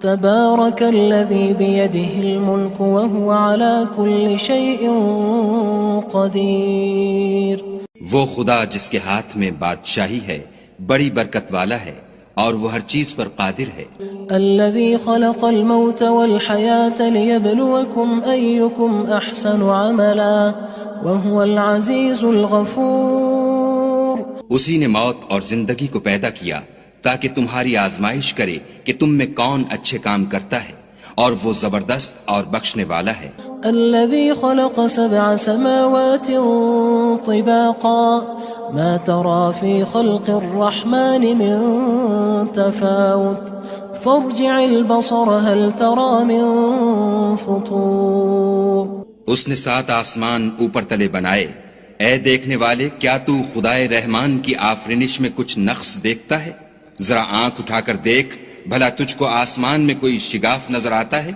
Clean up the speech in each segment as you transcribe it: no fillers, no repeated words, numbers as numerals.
تبارك الذي بيده الملك وهو على كل شيء قدير. وہ خدا جس کے ہاتھ میں بادشاہی ہے بڑی برکت والا ہے اور وہ ہر چیز پر قادر ہے. الذي خلق الموت والحياة ليبلوكم أيكم أحسن عملا وهو العزيز الغفور. اسی نے موت اور زندگی کو پیدا کیا تاکہ تمہاری آزمائش کرے کہ تم میں کون اچھے کام کرتا ہے اور وہ زبردست اور بخشنے والا ہے. الذي خلق 7 سماوات طباقا ما ترى في خلق الرحمن من تفاوت فارجع البصر هل ترى من فطور. اس نے 7 آسمان اوپر تلے بنائے. اے دیکھنے والے، کیا تو خدائے رحمان کی آفرینش میں کچھ نقص دیکھتا ہے؟ ذرا آنکھ اٹھا کر دیکھ، بھلا تجھ کو آسمان میں کوئی شگاف نظر آتا ہے؟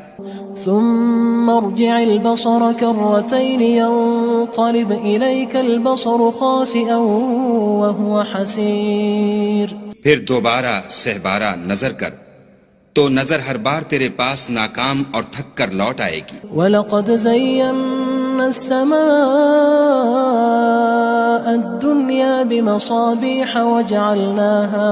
ثم ارجع البصر كرتين ينقلب إليك البصر خاسئا وهو حسير. پھر دوبارہ سہبارہ نظر کر تو نظر ہر بار تیرے پاس ناکام اور تھک کر لوٹ آئے گی. وَلَقَدْ زَيَّنَّا السَّمَاءَ الدُّنْيَا بِمَصَابِيحَ وَجَعَلْنَاهَا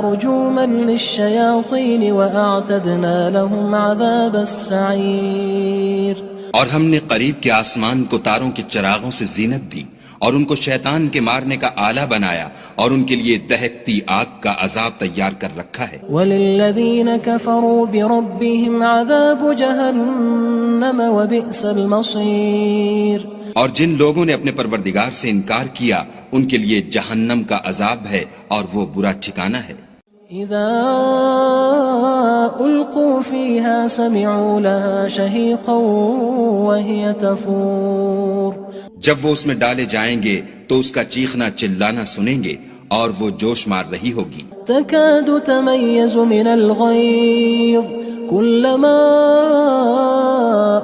رُجُومًا لِلشَّيَاطِينِ وَأَعْتَدْنَا لَهُمْ عَذَابَ السَّعِيرِ. اور ہم نے قریب کے آسمان کو تاروں کے چراغوں سے زینت دی اور ان کو شیطان کے مارنے کا آلہ بنایا اور ان کے لیے دہکتی آگ کا عذاب تیار کر رکھا ہے. وَلِلَّذِينَ كَفَرُوا بِرَبِّهِمْ عَذَابُ جَهَنَّمَ وَبِئْسَ الْمَصِيرُ. اور جن لوگوں نے اپنے پروردگار سے انکار کیا ان کے لیے جہنم کا عذاب ہے اور وہ برا ٹھکانہ ہے. اذا القوا فيها سمعوا لها شهيقا وهي تفور. جب وہ اس میں ڈالے جائیں گے تو اس کا چیخنا چلانا سنیں گے اور وہ جوش مار رہی ہوگی. تكاد تميز من الغيظ كلما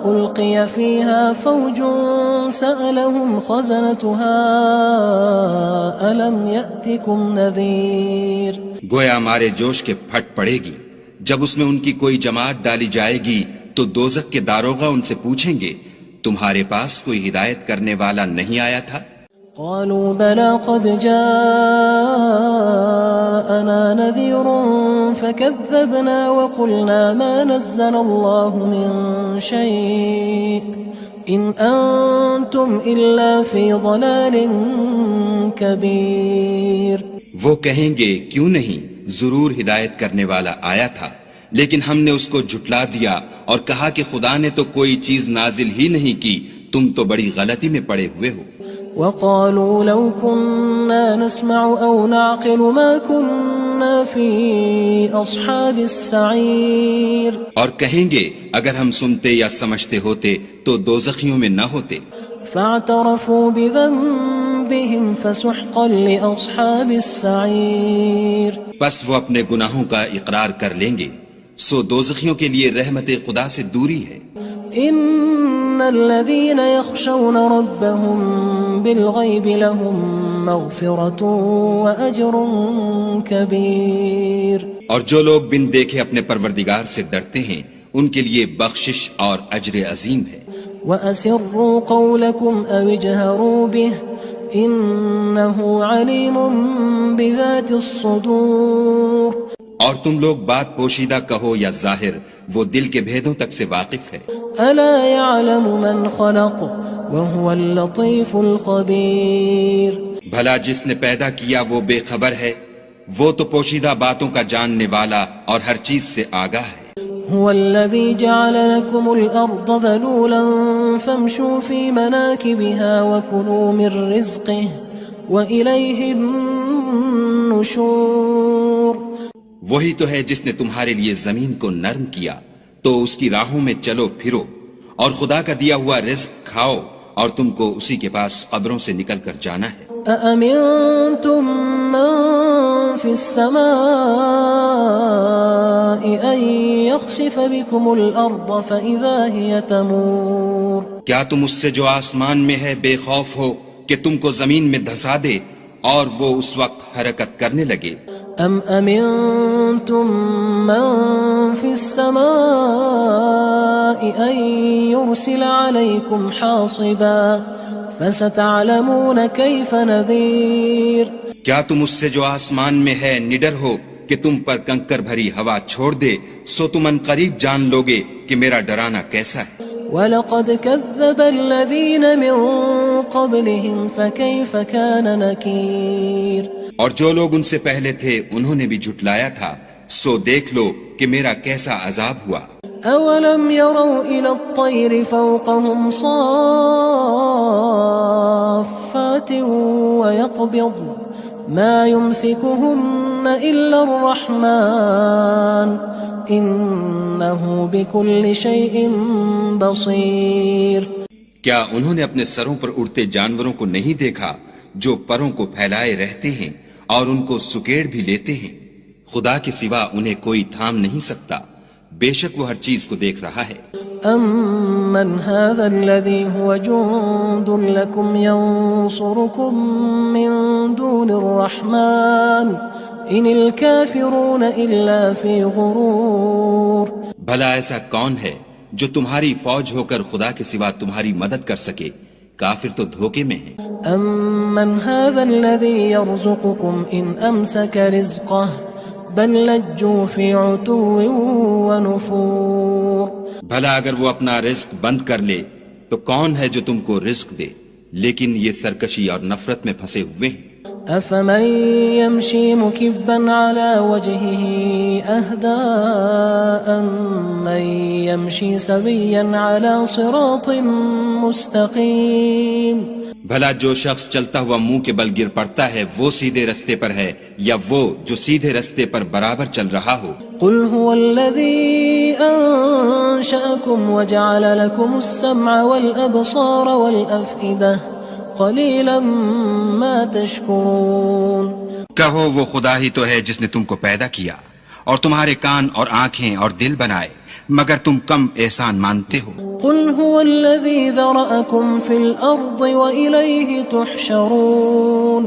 ألقي فيها فوج سألهم خزنتها ألم يأتكم نذير. گویا مارے جوش کے پھٹ پڑے گی. جب اس میں ان کی کوئی جماعت ڈالی جائے گی تو دوزخ کے داروغہ ان سے پوچھیں گے تمہارے پاس کوئی ہدایت کرنے والا نہیں آیا تھا؟ قالوا بلى قد جاءنا نذير فكذبنا وقلنا ما نزل الله من شيء إن أنتم إلا في ضلال كبير. وہ کہیں گے کیوں نہیں، ضرور ہدایت کرنے والا آیا تھا، لیکن ہم نے اس کو جھٹلا دیا اور کہا کہ خدا نے تو کوئی چیز نازل ہی نہیں کی، تم تو بڑی غلطی میں پڑے ہوئے ہو. وقالوا لو كنا نسمع أو نعقل ما كنا في أصحاب السعير. اور کہیں گے اگر ہم سنتے یا سمجھتے ہوتے تو دوزخیوں میں نہ ہوتے. فاعترفوا بذنبهم فسحقا لأصحاب السعير. پس وہ اپنے گناہوں کا اقرار کر لیں گے، سو دوزخیوں کے لیے رحمت خدا سے دوری ہے. ان الذين يخشون ربهم بالغيب لهم مغفرة واجر كبير. اور جو لوگ بن دیکھے اپنے پروردگار سے ڈرتے ہیں ان کے لیے بخشش اور اجر عظیم ہے. واسروا قولكم او اجهروا به انه عليم بذات الصدور. اور تم لوگ بات پوشیدہ کہو یا ظاہر، وہ دل کے بھیدوں تک سے واقف ہے. الا يعلم من خلق وهو اللطيف الخبير. بھلا جس نے پیدا کیا وہ بے خبر ہے، وہ تو پوشیدہ باتوں کا جاننے والا اور ہر چیز سے آگاہ ہے. هو الذي جعل لكم الأرض ذلولا فامشوا في مناكبها وكلوا من رزقه وإليه النشور. وہی تو ہے جس نے تمہارے لیے زمین کو نرم کیا تو اس کی راہوں میں چلو پھرو اور خدا کا دیا ہوا رزق کھاؤ اور تم کو اسی کے پاس قبروں سے نکل کر جانا ہے. أأمنتم من في السماء أن يخسف بكم الأرض فإذا هي تمور. کیا تم اس سے جو آسمان میں ہے بے خوف ہو کہ تم کو زمین میں دھسا دے اور وہ اس وقت حرکت کرنے لگے. ام امنتم من في السماء ان يرسل عليكم حاصبا فستعلمون كيف نذير. کیا تم اس سے جو آسمان میں ہے نڈر ہو کہ تم پر کنکر بھری ہوا چھوڑ دے؟ سو تم ان قریب جان لوگے کہ میرا ڈرانا کیسا ہے. وَلَقَدْ كَذَّبَ الَّذِينَ مِن قَبْلِهِمْ فَكَيْفَ كَانَ نَكِيرٌ. اور جو لوگ ان سے پہلے تھے انہوں نے بھی جھٹلایا تھا، سو دیکھ لو کہ میرا کیسا عذاب ہوا. أَوَلَمْ يَرَوْا إِلَى الطَّيْرِ فَوْقَهُمْ صَافَّاتٍ وَيَقْبِضْنَ مَا يُمْسِكُهُنَّ إِلَّا الرَّحْمَنُ إِنَّهُ بِكُلِّ شَيْءٍ بَصِيرٌ. کیا انہوں نے اپنے سروں پر اڑتے جانوروں کو نہیں دیکھا جو پروں کو پھیلائے رہتے ہیں اور ان کو سکیڑ بھی لیتے ہیں؟ خدا کے سوا انہیں کوئی تھام نہیں سکتا، بے شک وہ ہر چیز کو دیکھ رہا ہے. أَمَّنْ هَذَا الَّذِي هُوَ جُندٌ لَكُمْ يَنصُرُكُم مِّن دُونِ الرَّحْمَنِ إِنِ الْكَافِرُونَ إِلَّا فِي غُرُورٍ. بھلا ایسا کون ہے جو تمہاری فوج ہو کر خدا کے سوا تمہاری مدد کر سکے؟ کافر تو دھوکے میں ہیں. أَمَّنْ هَذَا الَّذِي يَرْزُقُكُمْ إِنْ أَمْسَكَ رِزْقَهُ بل لجوا فی عتو ونفور. بھلا اگر وہ اپنا رزق بند کر لے تو کون ہے جو تم کو رزق دے؟ لیکن یہ سرکشی اور نفرت میں پھنسے ہوئے ہیں. افمن يمشي مكبا على وجهه اهدى من يمشي سويا على صراط مستقيم. بھلا جو شخص چلتا ہوا منہ کے بل گر پڑتا ہے وہ سیدھے رستے پر ہے یا وہ جو سیدھے رستے پر برابر چل رہا ہو؟ قل هو الذي انشأكم وجعل لكم السمع والابصار والافئدة قلیلا ما تشکرون. کہو وہ خدا ہی تو ہے جس نے تم کو پیدا کیا اور تمہارے کان اور آنکھیں اور دل بنائے، مگر تم کم احسان مانتے ہو. قل هو الذي ذرأكم في الارض وإليه تحشرون.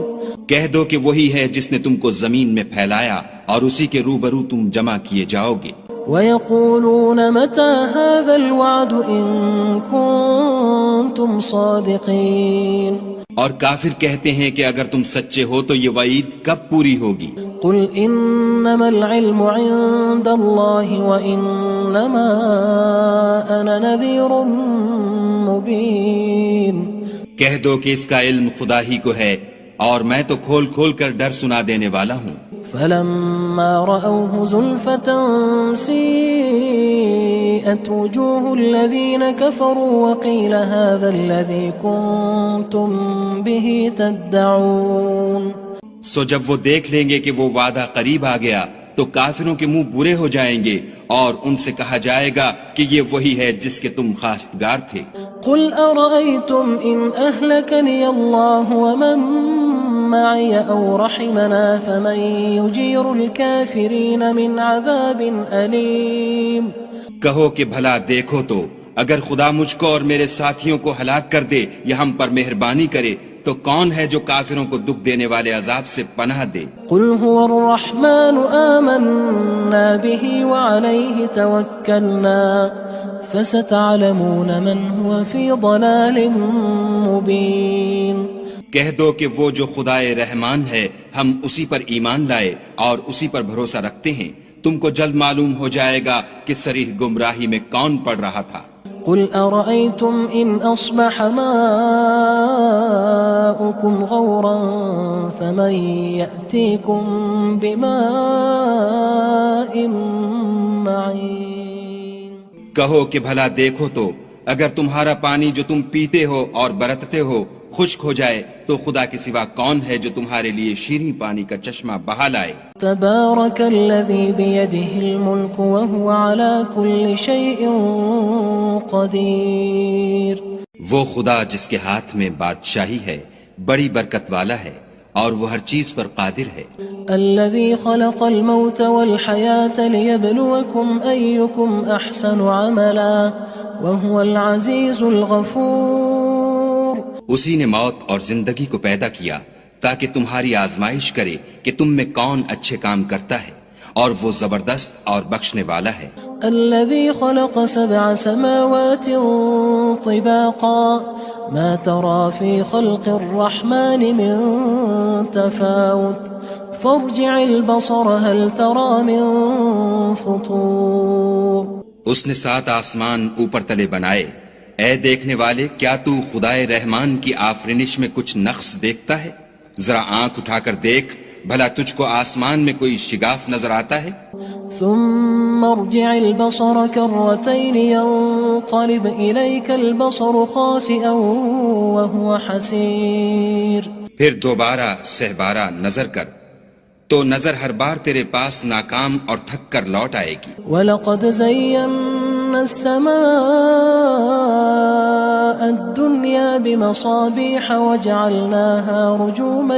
کہہ دو کہ وہی ہے جس نے تم کو زمین میں پھیلایا اور اسی کے روبرو تم جمع کیے جاؤ گے. وَيَقُولُونَ مَتَى هَذَا الْوَعْدُ إِن كُنتُمْ صَادِقِينَ. اور کافر کہتے ہیں کہ اگر تم سچے ہو تو یہ وعید کب پوری ہوگی؟ قُلْ إِنَّمَا الْعِلْمُ عِندَ اللَّهِ وَإِنَّمَا أَنَا نَذِيرٌ مُبِينٌ. کہہ دو کہ اس کا علم خدا ہی کو ہے اور میں تو کھول کھول کر ڈر سنا دینے والا ہوں. فلما رأوه زلفة سيئت وجوه الذين كفروا وقيل هذا الذي كنتم به تدعون. سو جب وہ دیکھ لیں گے کہ وہ وعدہ قریب آ گیا تو کافروں کے منہ برے ہو جائیں گے اور ان سے کہا جائے گا کہ یہ وہی ہے جس کے تم خواستگار تھے. قل أرأيتم إن أهلكني الله ومن معي أو رحمنا فمن يجير الكافرين من عذاب أليم. کہو کہ بھلا دیکھو تو اگر خدا مجھ کو اور میرے ساتھیوں کو ہلاک کر دے یا ہم پر مہربانی کرے تو کون ہے جو کافروں کو دکھ دینے والے عذاب سے پناہ دے؟ قل هو الرحمن آمنا به وعليه توكلنا فستعلمون من هو في ضلال مبين. کہہ دو کہ وہ جو خدائے رحمان ہے ہم اسی پر ایمان لائے اور اسی پر بھروسہ رکھتے ہیں، تم کو جلد معلوم ہو جائے گا کہ صریح گمراہی میں کون پڑ رہا تھا. قل أرأيتم إن أصبح ماؤكم غورا فمن يأتيكم بماء معين. کہو کہ بھلا دیکھو تو اگر تمہارا پانی جو تم پیتے ہو اور برتتے ہو خشک ہو جائے تو خدا کے سوا کون ہے جو تمہارے لیے شیریں پانی کا چشمہ بہا لائے. تبارك الذي بيده الملك وهو على كل شيء قدير. وہ خدا جس کے ہاتھ میں بادشاہی ہے بڑی برکت والا ہے اور وہ ہر چیز پر قادر ہے. الذي خلق الموت والحياة ليبلوكم أيكم أحسن عملا وهو العزيز الغفور. اسی نے موت اور زندگی کو پیدا کیا تاکہ تمہاری آزمائش کرے کہ تم میں کون اچھے کام کرتا ہے، اور وہ زبردست اور بخشنے والا ہے۔ الذي خلق 7 سماوات طباقا ما ترى في خلق الرحمن من تفاوت فارجع البصر هل ترى من فطور۔ اس نے 7 آسمان اوپر تلے بنائے، اے دیکھنے والے کیا تو خدائے رحمان کی آفرینش میں کچھ نقص دیکھتا ہے؟ ذرا آنکھ اٹھا کر دیکھ، بھلا تجھ کو آسمان میں کوئی شگاف نظر آتا ہے؟ ثم ارجع البصر كرتين ينقلب إليك البصر خاسئا وهو حسير۔ پھر دوبارہ سہبارہ نظر کر تو نظر ہر بار تیرے پاس ناکام اور تھک کر لوٹ آئے گی۔ وَلَقَدْ زَيَّنَّا السَّمَاءَ الدُّنْيَا بِمَصَابِيحَ وَجَعَلْنَاهَا رُجُومًا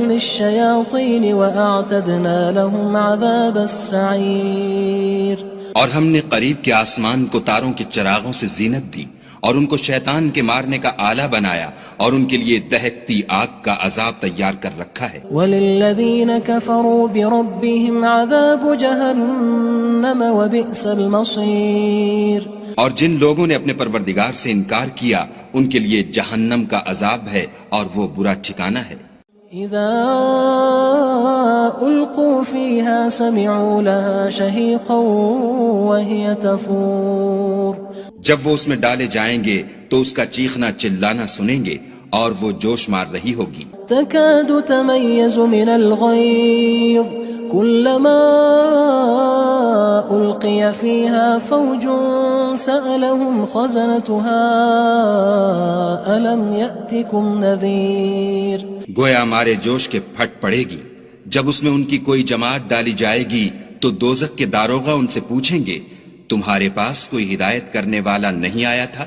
لِلشَّيَاطِينِ وَأَعْتَدْنَا لَهُمْ عَذَابَ السَّعِيرِ۔ اور ہم نے قریب کے آسمان کو تاروں کے چراغوں سے زینت دی، اور ان کو شیطان کے مارنے کا آلہ بنایا، اور ان کے لیے دہکتی آگ کا عذاب تیار کر رکھا ہے۔ وَلِلَّذِينَ كَفَرُوا بِرَبِّهِمْ عَذَابُ جَهَنَّمَ وَبِئْسَ الْمَصِيرُ۔ اور جن لوگوں نے اپنے پروردگار سے انکار کیا ان کے لیے جہنم کا عذاب ہے، اور وہ برا ٹھکانہ ہے۔ اذا القوا فيها سمعوا لها شهيقا وهي تفور۔ جب وہ اس میں ڈالے جائیں گے تو اس کا چیخنا چلانا سنیں گے، اور وہ جوش مار رہی ہوگی۔ تكاد تميز من الغيظ كلما ألقي فيها فوج سألهم خزنتها ألم يأتكم نذير۔ گویا ہمارے جوش کے پھٹ پڑے گی جب اس میں ان کی کوئی جماعت ڈالی جائے گی تو دوزخ کے داروغہ ان سے پوچھیں گے تمہارے پاس کوئی ہدایت کرنے والا نہیں آیا تھا؟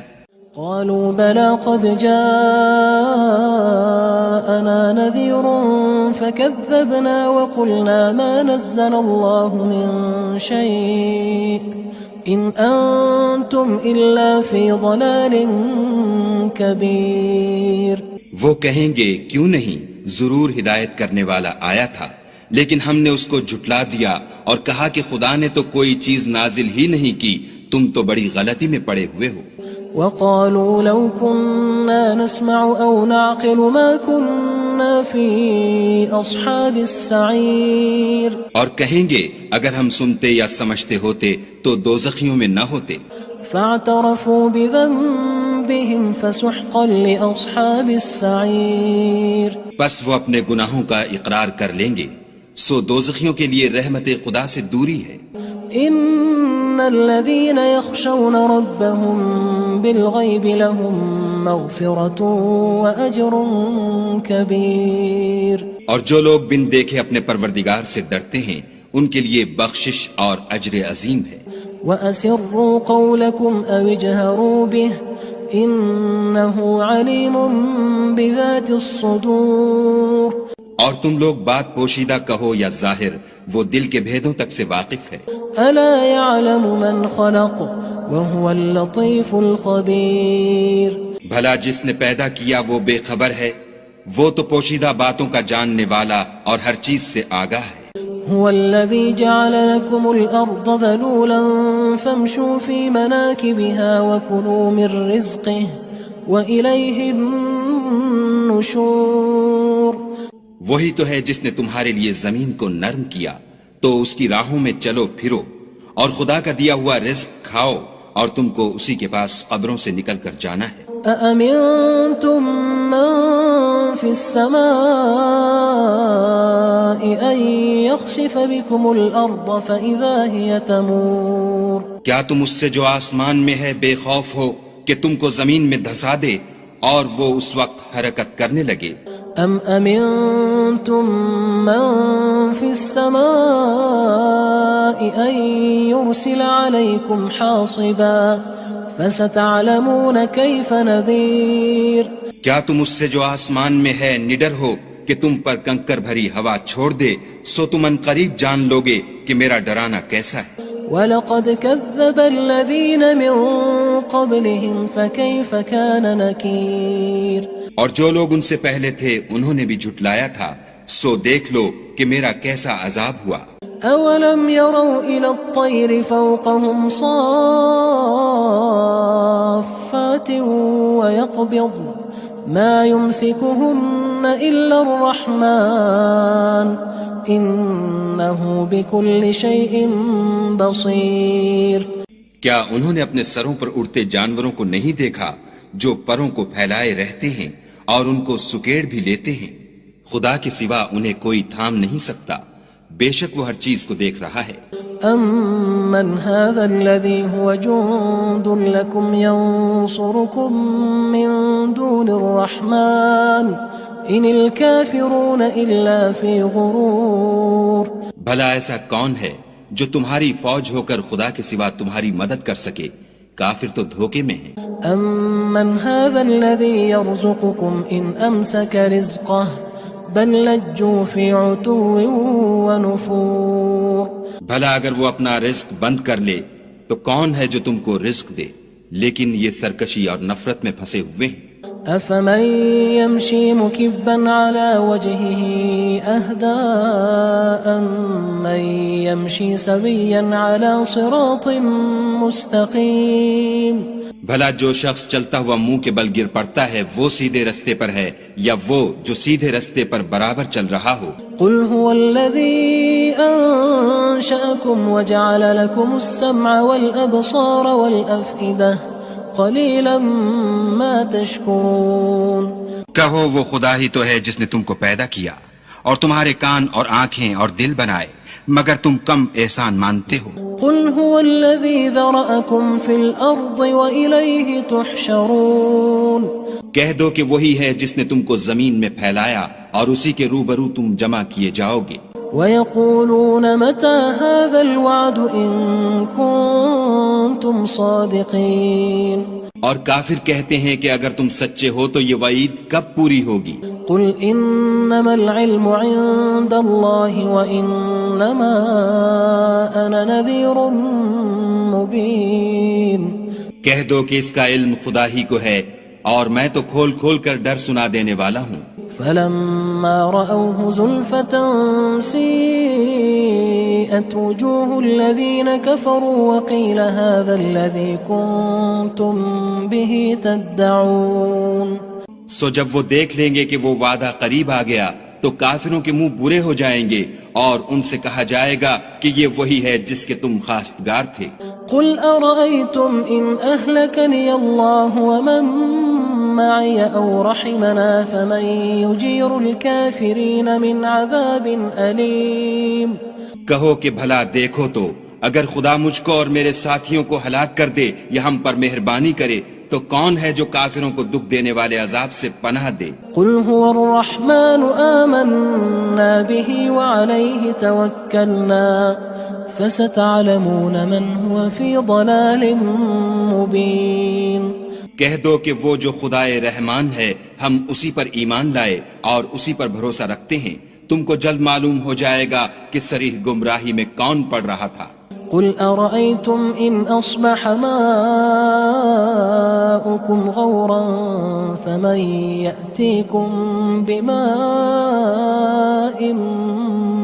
قالوا بلى قد جاءنا نذير فكذبنا وقلنا ما نزل الله من شيء إن أنتم إلا في ضلال كبير۔ وہ کہیں گے کیوں نہیں، ضرور ہدایت کرنے والا آیا تھا، لیکن ہم نے اس کو جھٹلا دیا اور کہا کہ خدا نے تو کوئی چیز نازل ہی نہیں کی، تم تو بڑی غلطی میں پڑے ہوئے ہو۔ وقالوا لو كنا نسمع أو نعقل ما كنا في أصحاب السعير۔ اور کہیں گے اگر ہم سنتے یا سمجھتے ہوتے تو دوزخیوں میں نہ ہوتے۔ فاعترفوا بذنبهم فسحقا لأصحاب السعير۔ بس وہ اپنے گناہوں کا اقرار کر لیں گے، سو دوزخیوں کے لیے رحمت خدا سے دوری ہے۔ ان الذين يخشون ربهم بالغيب لهم مغفرة واجر كبير۔ اور جو لوگ بن دیکھے اپنے پروردگار سے ڈرتے ہیں ان کے لیے بخشش اور اجر عظیم ہے۔ واسروا قولكم او اجهروا به انه عليم بذات الصدور۔ اور تم لوگ بات پوشیدہ کہو یا ظاہر، وہ دل کے بھیدوں تک سے واقف ہے۔ الا يعلم من خلق وهو اللطيف الخبير۔ بھلا جس نے پیدا کیا وہ بے خبر ہے، وہ تو پوشیدہ باتوں کا جاننے والا اور ہر چیز سے آگاہ ہے۔ هو الذي جعل لكم الأرض ذلولا فامشوا في مناكبها وكلوا من رزقه وإليه النشور۔ وہی تو ہے جس نے تمہارے لیے زمین کو نرم کیا تو اس کی راہوں میں چلو پھرو، اور خدا کا دیا ہوا رزق کھاؤ، اور تم کو اسی کے پاس قبروں سے نکل کر جانا ہے۔ أأمنتم من في السماء أن يخسف بكم الأرض فإذا هي تمور۔ کیا تم اس سے جو آسمان میں ہے بے خوف ہو کہ تم کو زمین میں دھسا دے اور وہ اس وقت حرکت کرنے لگے؟ ام امنتم من في السماء ان يرسل عليكم حاصبا فستعلمون كيف نذير۔ کیا تم اس سے جو آسمان میں ہے نڈر ہو کہ تم پر کنکر بھری ہوا چھوڑ دے، سو تم ان قریب جان لوگے کہ میرا ڈرانا کیسا ہے۔ وَلَقَدْ كَذَّبَ الَّذِينَ مِن قبلهم فكيف كان نكير اور جو لوگ ان سے پہلے تھے انہوں نے بھی جھٹلایا تھا، سو دیکھ لو کہ میرا کیسا عذاب ہوا۔ أولم يروا إلى الطير فوقهم صافات ويقبض ما يمسكهن إلا الرحمن إنه بكل شيء بصير۔ کیا انہوں نے اپنے سروں پر اڑتے جانوروں کو نہیں دیکھا جو پروں کو پھیلائے رہتے ہیں اور ان کو سکیڑ بھی لیتے ہیں؟ خدا کے سوا انہیں کوئی تھام نہیں سکتا، بے شک وہ ہر چیز کو دیکھ رہا ہے۔ أَمَّنْ هَذَا الَّذِي هُوَ جُندٌ لَكُمْ يَنصُرُكُم مِّن دُونِ الرَّحْمَنِ إِنِ الْكَافِرُونَ إِلَّا فِي غُرُورٍ۔ بھلا ایسا کون ہے جو تمہاری فوج ہو کر خدا کے سوا تمہاری مدد کر سکے؟ کافر تو دھوکے میں ہیں۔ أَمَّنْ هَذَا الَّذِي يَرْزُقُكُمْ إِنْ أَمْسَكَ رِزْقَهُ بل لجوا فی عتو ونفور۔ بھلا اگر وہ اپنا رزق بند کر لے تو کون ہے جو تم کو رزق دے، لیکن یہ سرکشی اور نفرت میں پھنسے ہوئے ہیں۔ افمن يمشي مكبا على وجهه اهدى امن يمشي سويا على صراط مستقيم۔ بھلا جو شخص چلتا ہوا منہ کے بل گر پڑتا ہے وہ سیدھے رستے پر ہے یا وہ جو سیدھے رستے پر برابر چل رہا ہو؟ قل هو الذي انشأكم وجعل لكم السمع والابصار والافئدة قلیلا ما تشکرون۔ کہو وہ خدا ہی تو ہے جس نے تم کو پیدا کیا اور تمہارے کان اور آنکھیں اور دل بنائے، مگر تم کم احسان مانتے ہو۔ قل هو الذی ذرأکم فی الارض وإلیہ تحشرون۔ کہہ دو کہ وہی ہے جس نے تم کو زمین میں پھیلایا اور اسی کے روبرو تم جمع کیے جاؤ گے۔ وَيَقُولُونَ مَتَى هَذَا الْوَعْدُ إِن كُنتُمْ صَادِقِينَ۔ اور کافر کہتے ہیں کہ اگر تم سچے ہو تو یہ وعید کب پوری ہوگی؟ قُلْ إِنَّمَا الْعِلْمُ عِندَ اللَّهِ وَإِنَّمَا أَنَا نَذِيرٌ مُبِينٌ۔ کہہ دو کہ اس کا علم خدا ہی کو ہے اور میں تو کھول کھول کر ڈر سنا دینے والا ہوں۔ فلما رأوه زلفة سيئت وجوه الذين كفروا وقيل هذا الذي كنتم به تدعون۔ سو جب وہ دیکھ لیں گے کہ وہ وعدہ قریب آ گیا تو کافروں کے منہ برے ہو جائیں گے اور ان سے کہا جائے گا کہ یہ وہی ہے جس کے تم خواستگار تھے۔ قل أرأيتم إن أهلكني الله ومن معي أو رحمنا فمن يجير الكافرين من عذاب أليم۔ کہو کہ بھلا دیکھو تو اگر خدا مجھ کو اور میرے ساتھیوں کو ہلاک کر دے یا ہم پر مہربانی کرے تو کون ہے جو کافروں کو دکھ دینے والے عذاب سے پناہ دے؟ قل هو الرحمن آمنا به وعليه توكلنا فستعلمون من هو في ضلال مبين۔ کہہ دو کہ وہ جو خدائے رحمان ہے ہم اسی پر ایمان لائے اور اسی پر بھروسہ رکھتے ہیں، تم کو جلد معلوم ہو جائے گا کہ صریح گمراہی میں کون پڑ رہا تھا۔ قل أرأيتم إن أصبح ماؤكم غورا فمن يأتيكم بماء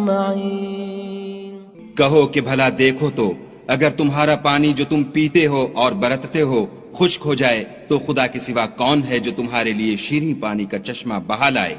معين۔ کہو کہ بھلا دیکھو تو اگر تمہارا پانی جو تم پیتے ہو اور برتتے ہو خشک ہو جائے تو خدا کے سوا کون ہے جو تمہارے لیے شیریں پانی کا چشمہ بہا لائے؟